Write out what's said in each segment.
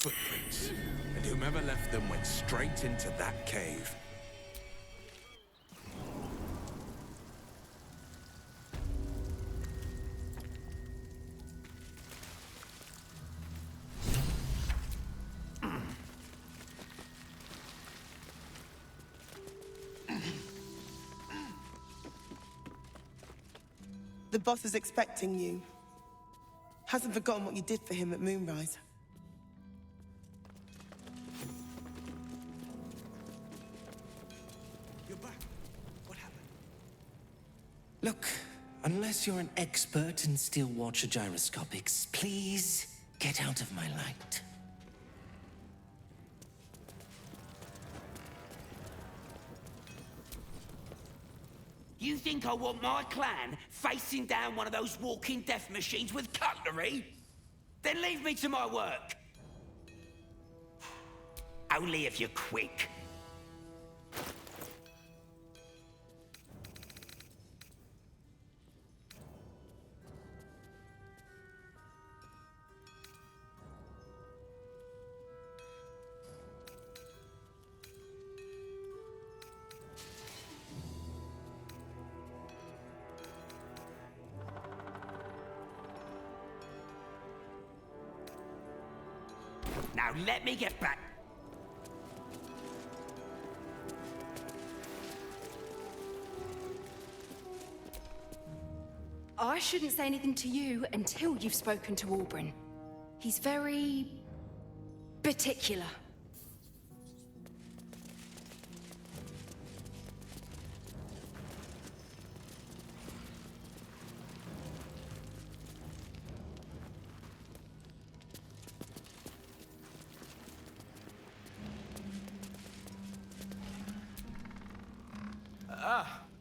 footprints, and whomever left them went straight into that cave. The boss is expecting you. Hasn't forgotten what you did for him at Moonrise. You're back. What happened? Look, unless you're an expert in steel watcher gyroscopics, please get out of my light. You think I want my clan facing down one of those walking death machines with cutlery? Then leave me to my work. Only if you're quick. Now let me get back. I shouldn't say anything to you until you've spoken to Wulbren. He's very particular.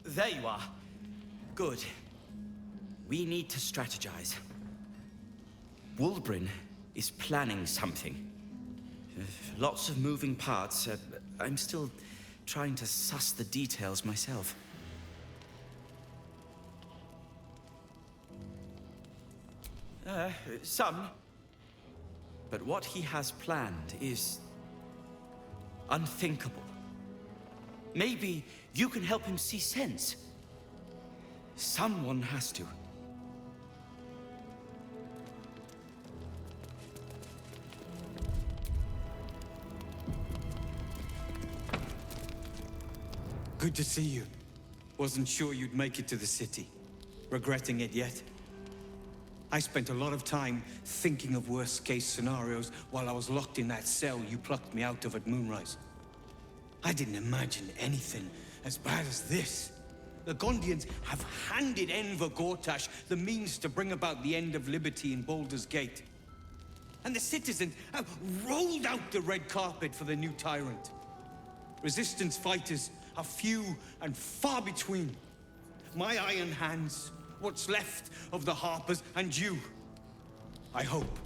There you are. Good. We need to strategize. Wulbren is planning something. Lots of moving parts. I'm still trying to suss the details myself. Some. But what he has planned is unthinkable. Maybe you can help him see sense. Someone has to. Good to see you. Wasn't sure you'd make it to the city. Regretting it yet? I spent a lot of time thinking of worst-case scenarios while I was locked in that cell you plucked me out of at Moonrise. I didn't imagine anything as bad as this. The Gondians have handed Enver Gortash the means to bring about the end of liberty in Baldur's Gate. And the citizens have rolled out the red carpet for the new tyrant. Resistance fighters are few and far between. My iron hands, what's left of the Harpers, and you. I hope.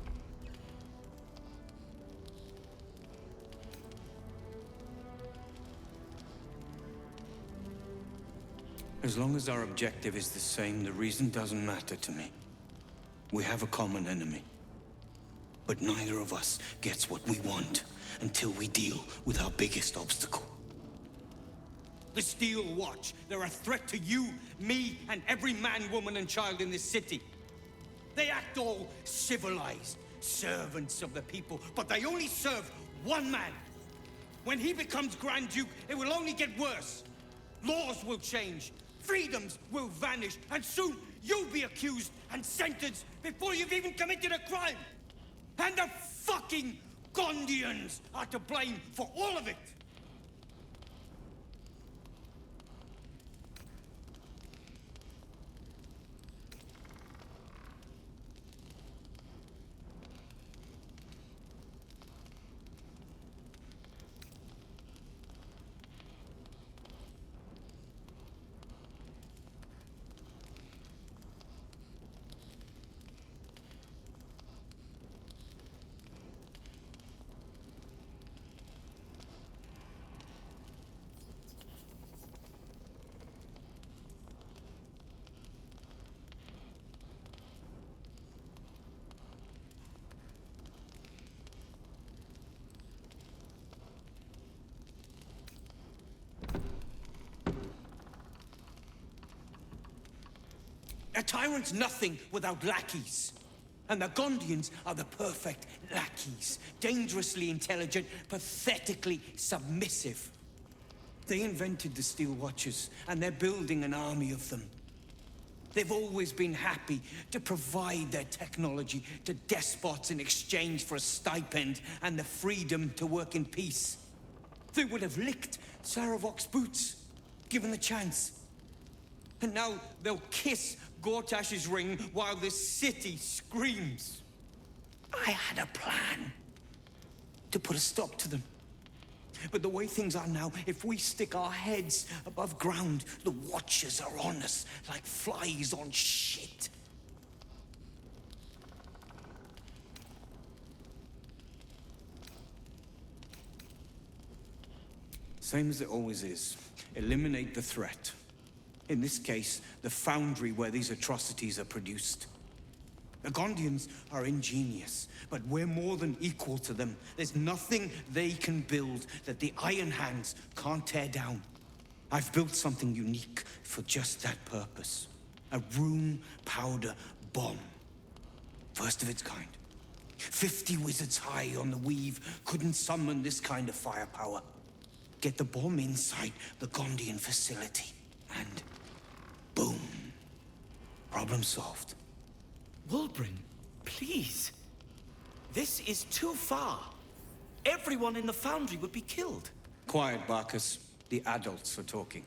As long as our objective is the same, the reason doesn't matter to me. We have a common enemy. But neither of us gets what we want until we deal with our biggest obstacle. The Steel Watch. They're a threat to you, me, and every man, woman, and child in this city. They act all civilized, servants of the people, but they only serve one man. When he becomes Grand Duke, it will only get worse. Laws will change. Freedoms will vanish, and soon you'll be accused and sentenced before you've even committed a crime. And the fucking Gondians are to blame for all of it. A tyrant's nothing without lackeys. And the Gondians are the perfect lackeys. Dangerously intelligent, pathetically submissive. They invented the Steel Watchers, and they're building an army of them. They've always been happy to provide their technology to despots in exchange for a stipend and the freedom to work in peace. They would have licked Saravok's boots, given the chance. And now they'll kiss Gortash's ring while this city screams. I had a plan to put a stop to them. But the way things are now, if we stick our heads above ground, the Watchers are on us like flies on shit. Same as it always is. Eliminate the threat. In this case, the foundry where these atrocities are produced. The Gondians are ingenious, but we're more than equal to them. There's nothing they can build that the Iron Hands can't tear down. I've built something unique for just that purpose. A rune powder bomb. First of its kind. 50 wizards high on the weave couldn't summon this kind of firepower. Get the bomb inside the Gondian facility, and boom. Problem solved. Wulbren, please. This is too far. Everyone in the foundry would be killed. Quiet, Barkus. The adults are talking.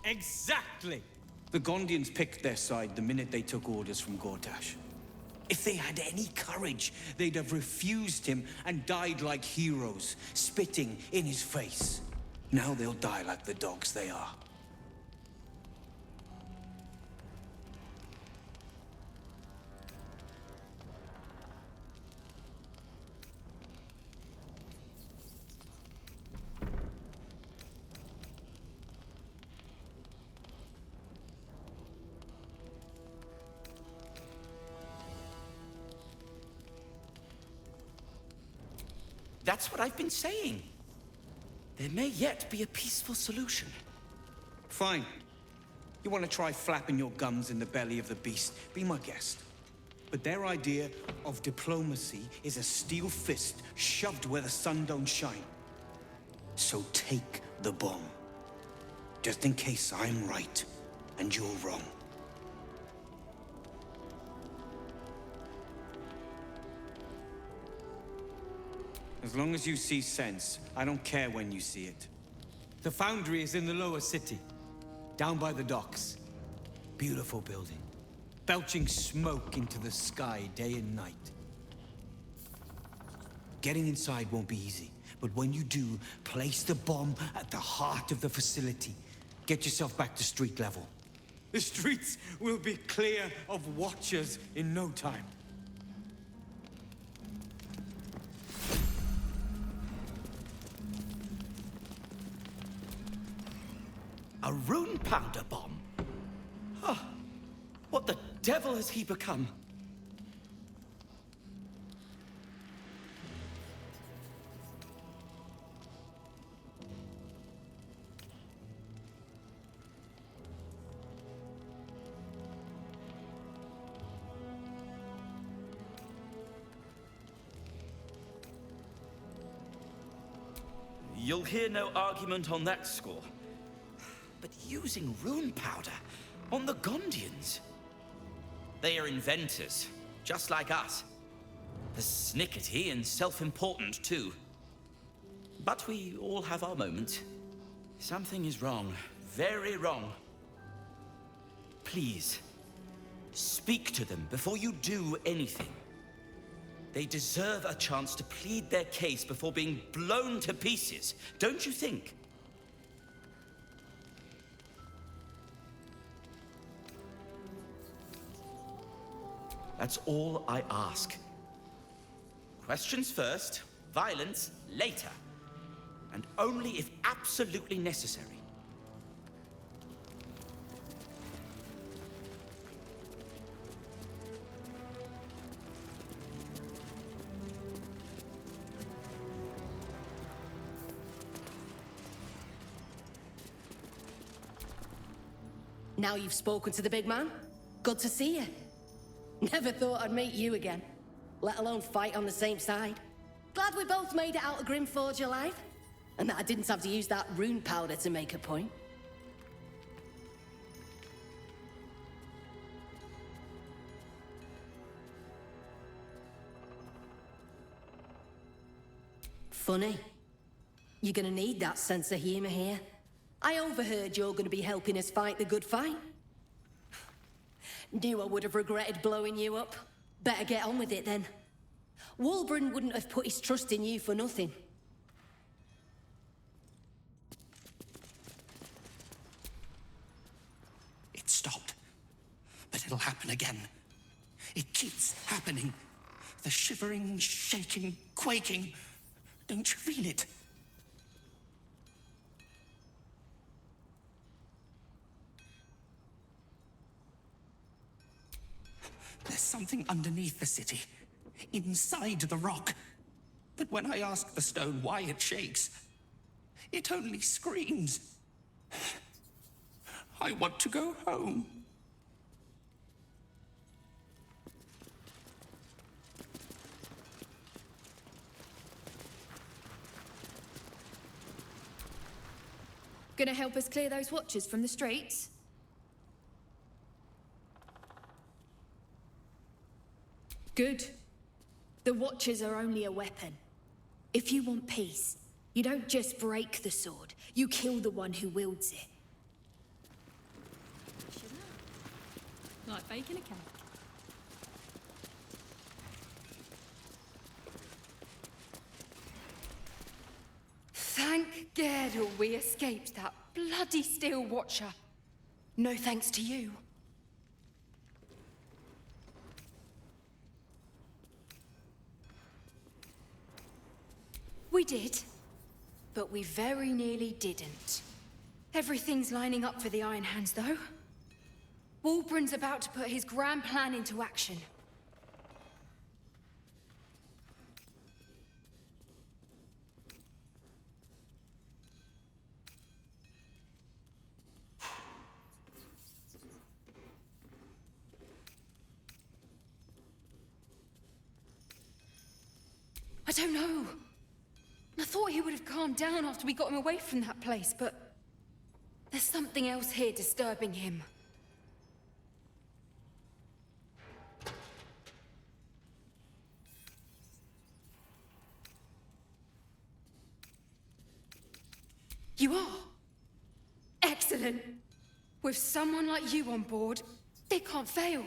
Exactly! The Gondians picked their side the minute they took orders from Gortash. If they had any courage, they'd have refused him and died like heroes, spitting in his face. Now they'll die like the dogs they are. That's what I've been saying. There may yet be a peaceful solution. Fine. You want to try flapping your gums in the belly of the beast? Be my guest. But their idea of diplomacy is a steel fist shoved where the sun don't shine. So take the bomb. Just in case I'm right and you're wrong. As long as you see sense, I don't care when you see it. The foundry is in the lower city, down by the docks. Beautiful building, belching smoke into the sky day and night. Getting inside won't be easy, but when you do, place the bomb at the heart of the facility. Get yourself back to street level. The streets will be clear of Watchers in no time. A rune powder bomb? Huh. What the devil has he become? You'll hear no argument on that score. But using rune powder on the Gondians? They are inventors, just like us. Persnickety and self-important, too. But we all have our moments. Something is wrong. Very wrong. Please, speak to them before you do anything. They deserve a chance to plead their case before being blown to pieces, don't you think? That's all I ask. Questions first, violence later. And only if absolutely necessary. Now you've spoken to the big man? Good to see you. Never thought I'd meet you again, let alone fight on the same side. Glad we both made it out of Grimforge alive, and that I didn't have to use that rune powder to make a point. Funny. You're gonna need that sense of humor here. I overheard you're gonna be helping us fight the good fight. Knew I would have regretted blowing you up. Better get on with it then. Wulbren wouldn't have put his trust in you for nothing. It stopped. But it'll happen again. It keeps happening. The shivering, shaking, quaking. Don't you feel it? There's something underneath the city, inside the rock. But when I ask the stone why it shakes, it only screams. I want to go home. Gonna help us clear those watchers from the streets? Good. The watchers are only a weapon. If you want peace, you don't just break the sword, you kill the one who wields it. Like baking a cake. Thank Gerdle we escaped that bloody Steel Watcher. No thanks to you. We did, but we very nearly didn't. Everything's lining up for the Iron Hands, though. Wulbren's about to put his grand plan into action. I don't know. I thought he would have calmed down after we got him away from that place, but there's something else here disturbing him. You are? Excellent. With someone like you on board, it can't fail.